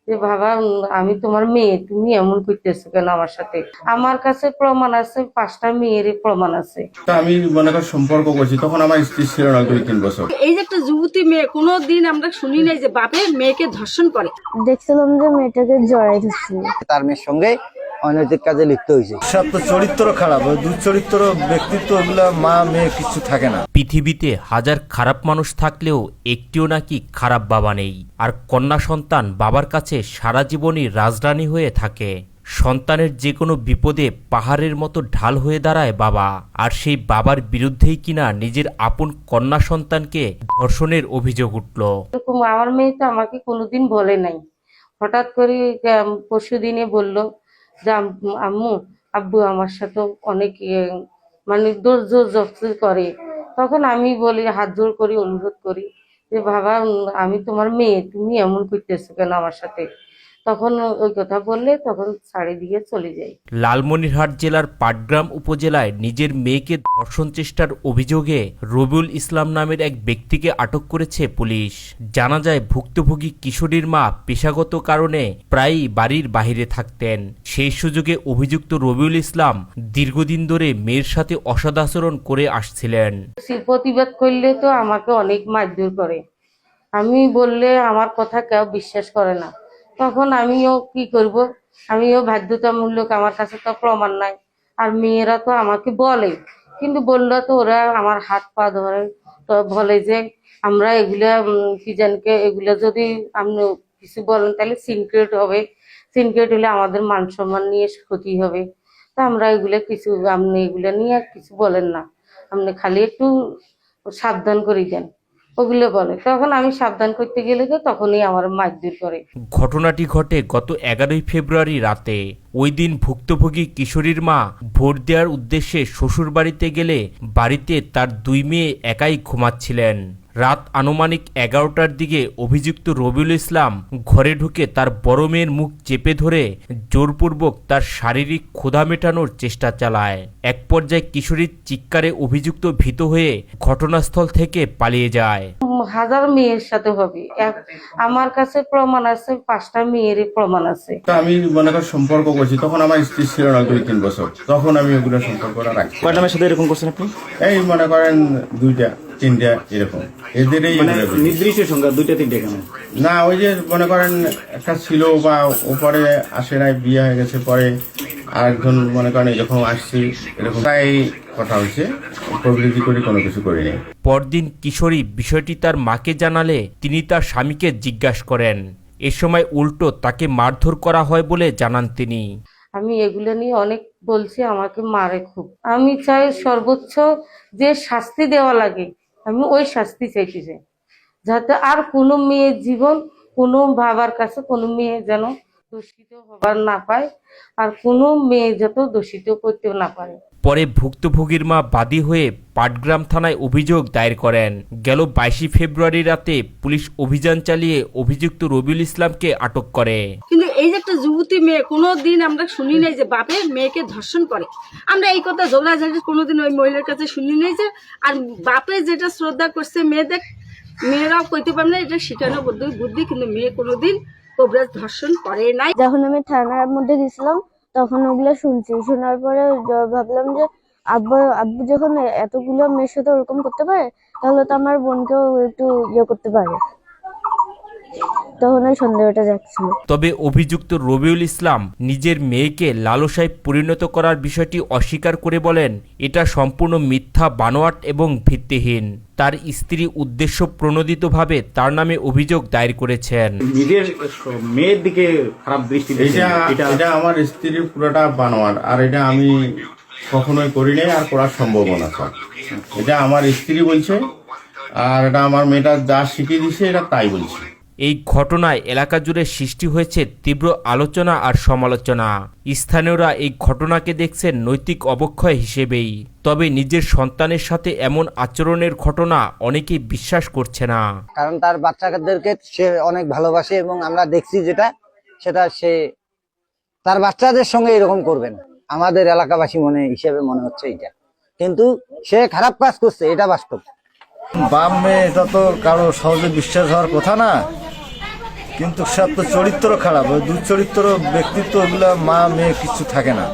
যে বাবা আমি তোমার মেয়ে, তুমি এমন করতেছো কেন আমার সাথে? আমার কাছে প্রমাণ আছে, 5টা মেয়েরই প্রমাণ আছে। তা আমি মনে কর সম্পর্ক করছি, তখন আমার স্ত্রী ছিল না 2-3 বছর। এই যে একটা যুবতী মেয়ে, কোনোদিন আমরা শুনি নাই যে বাপে মেয়েকে ধর্ষণ করে। দেখছিলাম যে মেয়েটাকে জড়াই ধরছিল। তার মেয়ের সঙ্গে অনৈতিক কাজে লিপ্ত হয়েছে। সব তো চরিত্র খারাপ, ওই দুচরিত্র ব্যক্তিত্ব, ওগুলা মা মেয়ে কিছু থাকে না। পৃথিবীতে হাজার খারাপ মানুষ থাকলেও একটিও নাকি খারাপ বাবা নেই। আর কন্যা সন্তান বাবার কাছে সারা জীবনই রাজরানী হয়ে থাকে। সন্তানের যে কোনো বিপদে পাহাড়ের মতো ঢাল হয়ে দাঁড়ায় বাবা। আর সেই বাবার বিরুদ্ধেই কিনা নিজের আপন কন্যা সন্তানকে ধর্ষণের অভিযোগ উঠল। এরকম আমার মেয়ে তো আমাকে কোনোদিন বলে নাই। হঠাৎ করে পরশু দিনে বললো যে আম্মু আব্বু আমার সাথে অনেক মানে জোর জবরদস্তি করে। তখন আমি বলি, হাত জোর করি, অনুরোধ করি যে বাবা আমি তোমার মেয়ে, তুমি এমন করতেছো কেন আমার সাথে? তখন ওই কথা বললে তখন ছাড়ি দিয়ে চলে যাই। লালমনিরহাট জেলার পাটগ্রাম উপজেলায় নিজের মেয়েকে ধর্ষণ চেষ্টার অভিযোগে রবিউল ইসলাম নামের এক ব্যক্তিকে আটক করেছে পুলিশ। জানা যায় ভুক্তভোগী কিশোরীর মা পেশাগত কারণে প্রায়ই বাড়ির বাইরে থাকতেন। সেই সুযোগে অভিযুক্ত রবিউল ইসলাম দীর্ঘদিন ধরে মেয়ের সাথে অসদাচরণ করে আসছিলেন। প্রতিবাদ করলে তো আমাকে অনেক মারধর করে। আমি বললে আমার কথা কেউ বিশ্বাস করে না। তখন আমিও কি করব, আমিও বাধ্যতামূলক, আমার কাছে তো প্রমাণ নাই। আর মেয়েরা তো আমাকে বলে, কিন্তু বললে তো ওরা আমার হাত পা ধরে, তো বলে যে আমরা এগুলা কি জানকে এগুলা যদি আপনি কিছু বলেন তাহলে সিনক্রেট হবে, সিনক্রেট হলে আমাদের মান সম্মান নিয়ে ক্ষতি হবে। তা আমরা এগুলা কিছু, আপনি এগুলা নিয়ে কিছু বলেন না, আপনি খালি একটু সাবধান করে দেন, ওগুলো বলে। তখন আমি সাবধান করতে গেলে তো তখনই আমার মারধর করে। ঘটনাটি ঘটে গত 11 ফেব্রুয়ারি রাতে। ওই দিন ভুক্তভোগী কিশোরীর মা ভোট দেওয়ার উদ্দেশ্যে শ্বশুর বাড়িতে গেলে বাড়িতে তার 2 মেয়ে একাই ঘুমাচ্ছিলেন। রাত আনুমানিক 11টার দিকে অভিযুক্ত রবিউল ইসলাম ঘরে ঢুকে তার বড় মেয়ের মুখ চেপে ধরে জোরপূর্বক তার শারীরিক ক্ষুধা মেটানোর চেষ্টা চালায়। এক পর্যায়ে কিশোরীর চিৎকারে অভিযুক্ত ভীত হয়ে ঘটনাস্থল থেকে পালিয়ে যায়। হাজার মেয়ের সাথে হবে, আমার কাছে প্রমাণ আছে, 5টা মেয়েরই প্রমাণ আছে। তা আমি মনে কর সম্পর্ক করছি, তখন আমার স্ত্রী ছিল না 2-3 বছর। তখন আমি ওগুলো সম্পর্ক রাখছি। কয়টা মেয়ের সাথে এরকম করছেন আপনি? এই মনে করেন 2টা-3টা এরকম, এদেরই নির্দিষ্ট সংখ্যা 2-3 কেন? না, ওই যে মনে করেন একটা ছিল বা ওপরে আসে নাই, বিয়ে হয়ে গেছে, পরে আরেকজন মনে করেন এরকম আসছি, এরকম তাই কথা হয়েছে। প্রবৃত্তি করে কোনো কিছু করিনি। পরদিন কিশোরী বিষয়টি তার মাকে জানালে তিনি তার স্বামীকে জিজ্ঞাসা করেন। এ সময় উল্টো তাকে মারধর করা হয় বলে জানান তিনি। আমি এগুলো নিয়ে অনেক বলছি, আমাকে মারে খুব। আমি চাই সর্বোচ্চ যে শাস্তি দেওয়া লাগে, আমি ওই শাস্তি চাইতে চাই, যাতে আর কোনো মেয়ের জীবন, কোনো বাবার কাছে কোনো মেয়ে যেন দূষিত হবার না পায়, আর কোনো মেয়ে যত দূষিত করতেও না পারে। পরে ভুক্তভোগীর মা বাদী হয়ে পাটগ্রাম থানায় অভিযোগ দায়ের করেন। গেল 22 ফেব্রুয়ারি রাতে পুলিশ অভিযান চালিয়ে অভিযুক্ত রবিউল ইসলামকে আটক করে। কিন্তু এই যে একটা যুবতী মেয়ে, কোনোদিন আমরা শুনি নাই যে বাপে মেয়েকে ধর্ষণ করে। আমরা এই কথা ঝগড়াঝাটি কোনোদিন ওই মহিলার কাছে শুনি নাই যে, আর বাপে যেটা শ্রদ্ধা করছে মেয়েরাও কইতে পারে না, এটা শিখানো বুদ্ধি, কিন্তু মেয়ে কোনোদিন কবিরাজ ধর্ষণ করে নাই। যখন আমি থানার মধ্যে গেছিলাম তখন ওগুলো শুনছি, শোনার পরে ভাবলাম যে আব্বু যখন এতগুলো মেয়ের সাথে ওরকম করতে পারে, তাহলে তো আমার বোনকেও একটু করতে পারে। তখন ওই সন্দেহটা যাচ্ছিল। তবে অভিযুক্ত রবিউল ইসলাম নিজের মেয়েকে লালসায় পরিণত করার বিষয়টি অস্বীকার করে বলেন, এটা সম্পূর্ণ মিথ্যা, বানোয়াট এবং ভিত্তিহীন। তার স্ত্রী উদ্দেশ্য প্রণোদিতভাবে তার নামে অভিযোগ দায়ের করেছেন। নিজের মেয়ের দিকে খারাপ দৃষ্টি, এটা আমার স্ত্রীর পুরোটা বানোয়ার, আর এটা আমি কখনোই করি নাই, আর করার সম্ভাবনা আছে। এটা আমার স্ত্রী বলছে, আর এটা আমার মেয়েটা যা শিখিয়ে দিছে এটা তাই বলছে। এই ঘটনায় এলাকা জুড়ে সৃষ্টি হয়েছে তীব্র আলোচনা আর সমালোচনা। স্থানীয়রা এই ঘটনাকে দেখছেন নৈতিক অবক্ষয় হিসেবেই। তবে নিজের সন্তানের সাথে এমন আচরণের ঘটনা অনেকেই বিশ্বাস করছে না। কারণ তার বাচ্চাদেরকে সে অনেক ভালোবাসে, এবং আমরা দেখছি সেটা সে তার বাচ্চাদের সঙ্গে এরকম করবেন আমাদের এলাকাবাসী হিসেবে মনে হচ্ছে এটা। কিন্তু সে খারাপ কাজ করছে, এটা বাস্তব। বাপ মেয়ে এটা তো কারো সহজে বিশ্বাস হওয়ার কথা না, কিন্তু সব তো চরিত্র খারাপ, ওই দুচরিত্র ব্যক্তিত্ব ওগুলা মা মেয়ে কিছু থাকে না।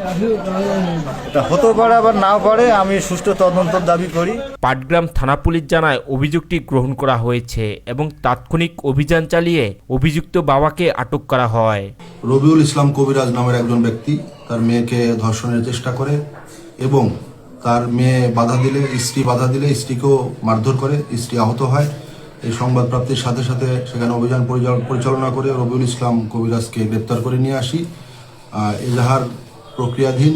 এটা হতেও পারে আবার নাও পারে, আমি সুষ্ঠু তদন্ত দাবি করি। পাটগ্রাম থানা পুলিশ জানায় অভিযোগটি গ্রহণ করা হয়েছে এবং তাৎক্ষণিক অভিযান চালিয়ে অভিযুক্ত বাবাকে আটক করা হয়। রবিউল ইসলাম কবিরাজ নামের একজন ব্যক্তি তার মেয়েকে ধর্ষণের চেষ্টা করে এবং তার মেয়ে বাধা দিলে, স্ত্রী বাধা দিলে স্ত্রীকেও মারধর করে, স্ত্রী আহত হয়। এই সংবাদ প্রাপ্তির সাথে সাথে সেখানে অভিযান পরিচালনা করে রবিউল ইসলাম কবিরাজকে গ্রেপ্তার করে নিয়ে আসি। এজাহার প্রক্রিয়াধীন।